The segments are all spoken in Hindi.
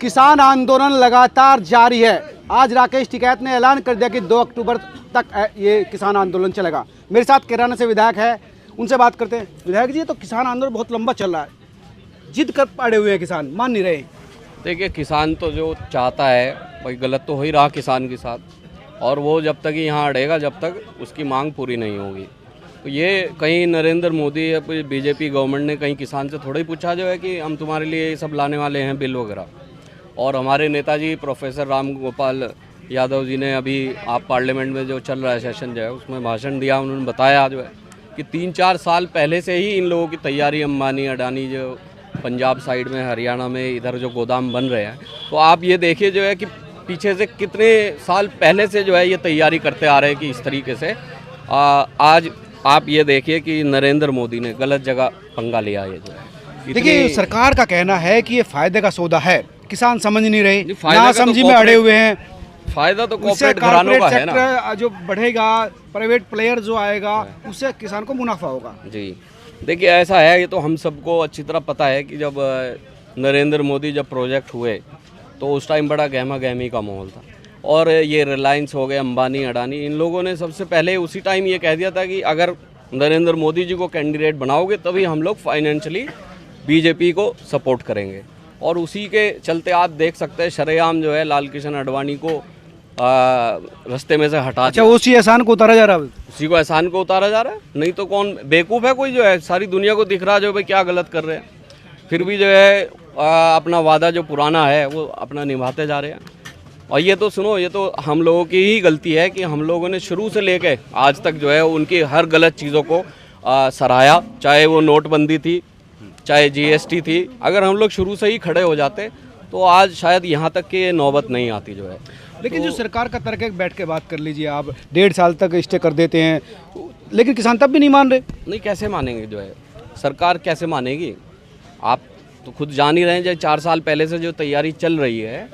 किसान आंदोलन लगातार जारी है। आज राकेश टिकैत ने ऐलान कर दिया कि 2 अक्टूबर तक ये किसान आंदोलन चलेगा। मेरे साथ कैराना से विधायक है, उनसे बात करते हैं। विधायक जी, तो किसान आंदोलन बहुत लंबा चल रहा है, जिद कर पड़े हुए हैं, किसान मान नहीं रहे। देखिए, किसान तो जो चाहता है वही गलत तो हो ही रहा किसान के साथ, और वो जब तक यहाँ अड़ेगा जब तक उसकी मांग पूरी नहीं होगी। तो ये कहीं नरेंद्र मोदी या बीजेपी गवर्नमेंट ने कहीं किसान से थोड़ा ही पूछा जो है कि हम तुम्हारे लिए ये सब लाने वाले हैं बिल वगैरह। और हमारे नेताजी प्रोफेसर राम गोपाल यादव जी ने अभी आप पार्लियामेंट में जो चल रहा है सेशन जो है उसमें भाषण दिया, उन्होंने बताया जो है कि 3-4 साल पहले से ही इन लोगों की तैयारी, अंबानी अडानी जो पंजाब साइड में, हरियाणा में इधर जो गोदाम बन रहे हैं, तो आप ये देखिए जो है कि पीछे से कितने साल पहले से जो है ये तैयारी करते आ रहे हैं कि इस तरीके से आज आप ये देखिए कि नरेंद्र मोदी ने गलत जगह पंगा लिया ये जो है। देखिए, सरकार का कहना है कि ये फायदे का सौदा है, किसान समझ नहीं रहे, ना समझी में अड़े हुए हैं। फायदा तो कॉर्पोरेट घरानों का है ना, जो बढ़ेगा, प्राइवेट प्लेयर जो आएगा उससे किसान को मुनाफा होगा। जी देखिए, ऐसा है, ये तो हम सबको अच्छी तरह पता है कि जब नरेंद्र मोदी जब प्रोजेक्ट हुए तो उस टाइम बड़ा गहमा गहमी का माहौल था। और ये रिलायंस हो गए, अंबानी अडानी, इन लोगों ने सबसे पहले उसी टाइम ये कह दिया था कि अगर नरेंद्र मोदी जी को कैंडिडेट बनाओगे तभी हम लोग फाइनेंशियली बीजेपी को सपोर्ट करेंगे। और उसी के चलते आप देख सकते हैं शरेआम जो है लाल कृष्ण आडवाणी को रास्ते में से हटा। अच्छा, उसी एहसान को उतारा जा रहा है, उसी को एहसान को उतारा जा रहा है। नहीं तो कौन बेवकूफ़ है कोई जो है, सारी दुनिया को दिख रहा है जो भाई क्या गलत कर रहे हैं, फिर भी जो है अपना वादा जो पुराना है वो अपना निभाते जा रहे हैं। और ये तो सुनो, ये तो हम लोगों की ही गलती है कि हम लोगों ने शुरू से लेके आज तक जो है उनकी हर गलत चीज़ों को सराहा, चाहे वो नोटबंदी थी, चाहे जीएसटी थी। अगर हम लोग शुरू से ही खड़े हो जाते तो आज शायद यहाँ तक की नौबत नहीं आती जो है। लेकिन जो सरकार का तर्क है, बैठ के बात कर लीजिए, आप 1.5 साल तक स्टे कर देते हैं, लेकिन किसान तब भी नहीं मान रहे। नहीं, कैसे मानेंगे जो है, सरकार कैसे मानेगी? आप तो खुद जान ही रहे हैं, जो 4 साल पहले से जो तैयारी चल रही है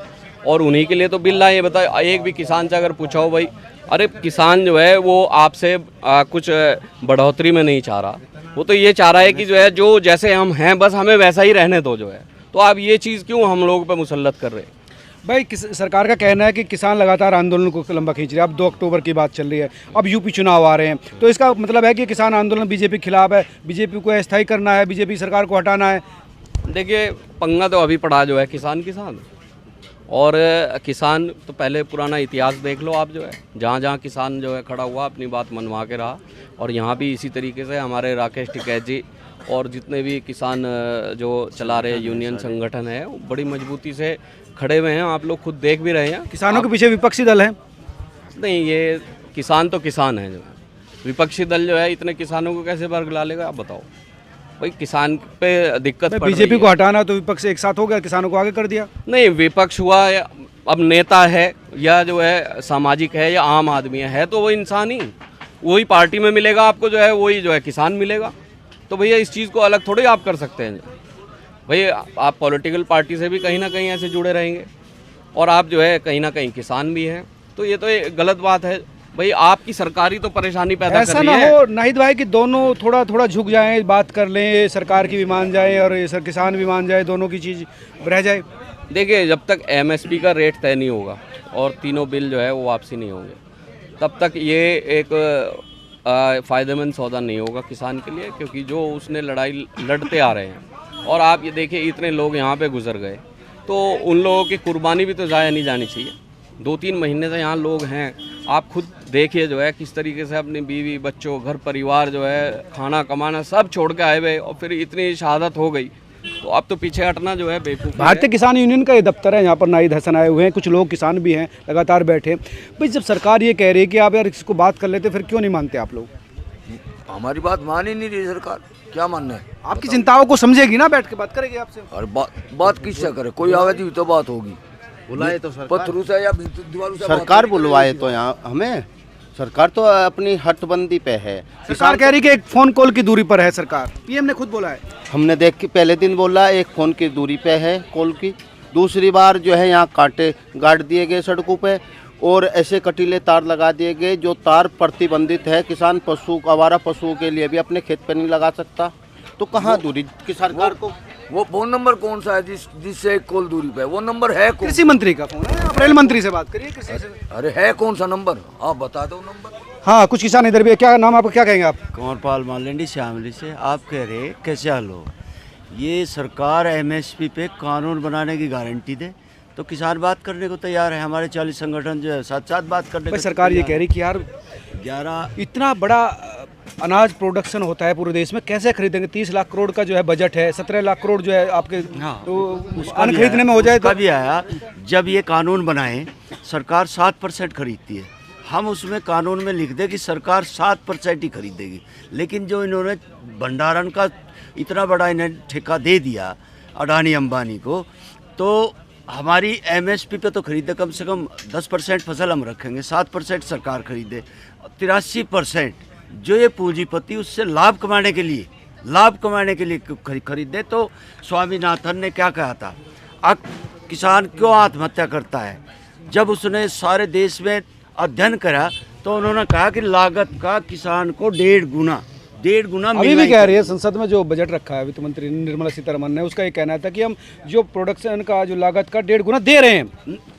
और उन्हीं के लिए तो बिल लाए। बताओ, एक भी किसान से अगर पूछा हो भाई, अरे किसान जो है वो आपसे कुछ बढ़ोतरी में नहीं चाह रहा, वो तो ये चाह रहा है कि जो है जो जैसे हम हैं बस हमें वैसा ही रहने दो जो है। तो आप ये चीज़ क्यों हम लोगों पर मुसल्लत कर रहे हैं? भाई, सरकार का कहना है कि किसान लगातार आंदोलन को लंबा खींच रहे हैं। अब 2 अक्टूबर की बात चल रही है, अब यूपी चुनाव आ रहे हैं, तो इसका मतलब है कि किसान आंदोलन बीजेपी के खिलाफ है, बीजेपी को अस्थायी करना है, बीजेपी सरकार को हटाना है। देखिए, पंगा तो अभी पड़ा जो है किसान और किसान तो पहले पुराना इतिहास देख लो आप जो है, जहाँ जहाँ किसान जो है खड़ा हुआ अपनी बात मनवा के रहा। और यहाँ भी इसी तरीके से हमारे राकेश टिकैत जी और जितने भी किसान जो चला रहे यूनियन संगठन है वो बड़ी मजबूती से खड़े हुए हैं। आप लोग खुद देख भी रहे हैं। किसानों के पीछे विपक्षी दल है? नहीं, ये किसान तो किसान है, जो है विपक्षी दल जो है इतने किसानों को कैसे बरगला लेगा? आप बताओ भाई, किसान पे दिक्कत पड़ रही है। बीजेपी को हटाना तो विपक्ष एक साथ हो गया, किसानों को आगे कर दिया। नहीं, विपक्ष हुआ या अब नेता है या जो है सामाजिक है या आम आदमी है तो वो इंसान ही वही पार्टी में मिलेगा आपको, जो है वही जो है किसान मिलेगा। तो भैया इस चीज़ को अलग थोड़ी आप कर सकते हैं भाई। आप पॉलिटिकल पार्टी से भी कहीं ना कहीं ऐसे जुड़े रहेंगे और आप जो है कहीं ना कहीं किसान भी हैं, तो ये तो एक गलत बात है भाई। आपकी सरकारी तो परेशानी पैदा कर रही है। ऐसा ना हो नाहिद भाई कि दोनों थोड़ा थोड़ा झुक जाएं, बात कर लें, सरकार की भी मान जाए और सर किसान भी मान जाए, दोनों की चीज़ रह जाए। देखिए, जब तक एमएसपी का रेट तय नहीं होगा और तीनों बिल जो है वो वापसी नहीं होंगे, तब तक ये एक फ़ायदेमंद सौदा नहीं होगा किसान के लिए, क्योंकि जो उसने लड़ाई लड़ते आ रहे हैं। और आप ये देखिए, इतने लोग यहाँ पे गुजर गए, तो उन लोगों की कुर्बानी भी तो ज़ाया नहीं जानी चाहिए। 2-3 महीने से यहाँ लोग हैं, आप खुद देखिए जो है किस तरीके से अपनी बीवी बच्चों घर परिवार जो है खाना कमाना सब छोड़ के आए हुए, और फिर इतनी शहादत हो गई तो अब तो पीछे हटना जो है बेवकूफ़ी। भारतीय किसान यूनियन का ये दफ्तर है, यहाँ पर नाहिद हसन आए हुए हैं, कुछ लोग किसान भी हैं लगातार बैठे। भाई, जब सरकार ये कह रही है कि आप यार इसको बात कर लेते, फिर क्यों नहीं मानते आप लोग? हमारी बात मान ही नहीं रही सरकार, क्या मानना है? आपकी चिंताओं को समझेगी ना, बैठ के बात करेगी आपसे। और बात किससे करे? कोई आवे तो बात होगी, बुलाए तो पत्थरों से या दीवारों से सरकार बुलवाए तो यहाँ हमें। सरकार तो अपनी हटबंदी पे है। सरकार कह रही कि एक फोन कॉल की दूरी पर है सरकार, पीएम ने खुद बोला है। हमने देख के पहले दिन बोला एक फ़ोन की दूरी पे है कॉल की। दूसरी बार जो है यहाँ कांटे गाड़ दिए गए सड़कों पे और ऐसे कटीले तार लगा दिए गए जो तार प्रतिबंधित है। किसान पशु आवारा पशुओं के लिए भी अपने खेत पे नहीं लगा सकता, तो कहाँ दूरी की सरकार को वो नंबर कौन सा है जिससे एक कॉल दूरी पे है? वो नंबर है कौन? कृषि मंत्री का फोन है, आप रेल मंत्री से बात करिए कृषि से। अरे है कौन सा नंबर? आप बता दो नंबर। हाँ, कुछ किसान इधर भी है। क्या नाम आपका, क्या कहेंगे आप? कंवरपाल मालंडी श्यामली से। आप कह रहे कैसे हल हो? ये सरकार एमएसपी पे कानून बनाने की गारंटी दे तो किसान बात करने को तैयार है। हमारे 40 संगठन जो है साथ साथ बात करने भाई को सरकार ये कह रही कि यार 11 इतना बड़ा अनाज प्रोडक्शन होता है पूरे देश में, कैसे खरीदेंगे? 30 लाख करोड़ का जो है बजट है, 17 लाख करोड़ जो है आपके अन्न खरीदने में हो जाए तो कभी आया जब ये कानून बनाए सरकार 7% खरीदती है। हम उसमें कानून में लिख दे कि सरकार 7% ही खरीदेगी, लेकिन जो इन्होंने भंडारण का इतना बड़ा इन्हें ठेका दे दिया अडानी अंबानी को, तो हमारी एमएसपी पे तो खरीदे कम से कम 10% फसल हम रखेंगे, 7% सरकार खरीदे, 83% जो ये पूंजीपति उससे लाभ कमाने के लिए खरीदे। तो स्वामीनाथन ने क्या कहा था, अब किसान क्यों आत्महत्या करता है? जब उसने सारे देश में अध्ययन करा तो उन्होंने कहा कि लागत का किसान को 1.5 गुना अभी भी कह रही है संसद में जो बजट रखा है वित्त मंत्री निर्मला सीतारमण ने, उसका ये कहना था कि हम जो प्रोडक्शन का जो लागत का 1.5 गुना दे रहे हैं।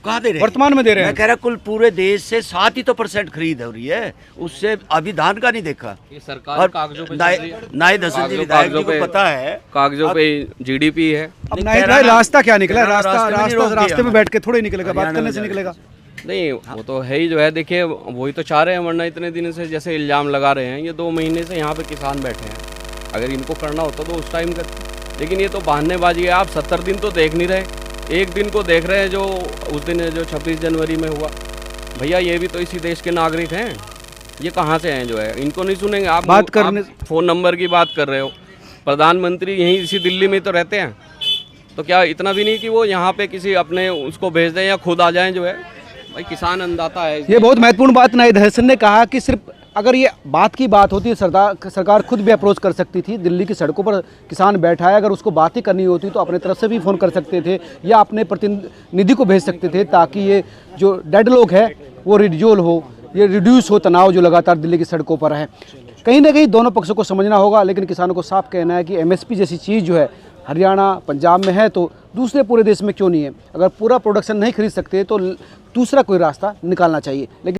कहाँ दे रहे हैं? वर्तमान में दे रहे हैं। मैं कह रहा कुल पूरे देश से 7% खरीद हो रही है, उससे अभी धान का नहीं देखा। ये सरकार कागजों पे नाहिद हसन जी विधायक जी को पता है, कागजों पे जीडीपी है। अब नाहिद भाई रास्ता क्या निकला? रास्ते में बैठ के थोड़ी निकलेगा, बात करने से निकलेगा। नहीं, वो तो है ही जो है। देखिए वही तो चाह रहे हैं, वरना इतने दिन से जैसे इल्ज़ाम लगा रहे हैं, ये 2 महीने से यहाँ पे किसान बैठे हैं। अगर इनको करना होता तो उस टाइम करते, लेकिन ये तो बहानेबाजी है। आप 70 दिन तो देख नहीं रहे, एक दिन को देख रहे हैं, जो उस दिन जो 26 जनवरी में हुआ। भैया ये भी तो इसी देश के नागरिक हैं, ये कहाँ से हैं जो है, इनको नहीं सुनेंगे? आप बात करने आप फ़ोन नंबर की बात कर रहे हो, प्रधानमंत्री यहीं इसी दिल्ली में तो रहते हैं, तो क्या इतना भी नहीं कि वो यहाँ पे किसी अपने उसको भेज दें या खुद आ जाएं जो है? भाई किसान अन्नदाता है। ये बहुत महत्वपूर्ण बात नाहिद हसन ने कहा कि सिर्फ अगर ये बात की बात होती, सरकार खुद भी अप्रोच कर सकती थी। दिल्ली की सड़कों पर किसान बैठा है, अगर उसको बात ही करनी होती तो अपने तरफ से भी फ़ोन कर सकते थे या अपने प्रतिनिधि को भेज सकते थे, ताकि ये जो डेड लोग है वो रिड्यूल हो, ये रिड्यूस हो तनाव जो लगातार दिल्ली की सड़कों पर है। कहीं ना कहीं दोनों पक्षों को समझना होगा, लेकिन किसानों को साफ कहना है कि एमएसपी जैसी चीज़ जो है हरियाणा पंजाब में है तो दूसरे पूरे देश में क्यों नहीं है? अगर पूरा प्रोडक्शन नहीं खरीद सकते तो दूसरा कोई रास्ता निकालना चाहिए। लेकिन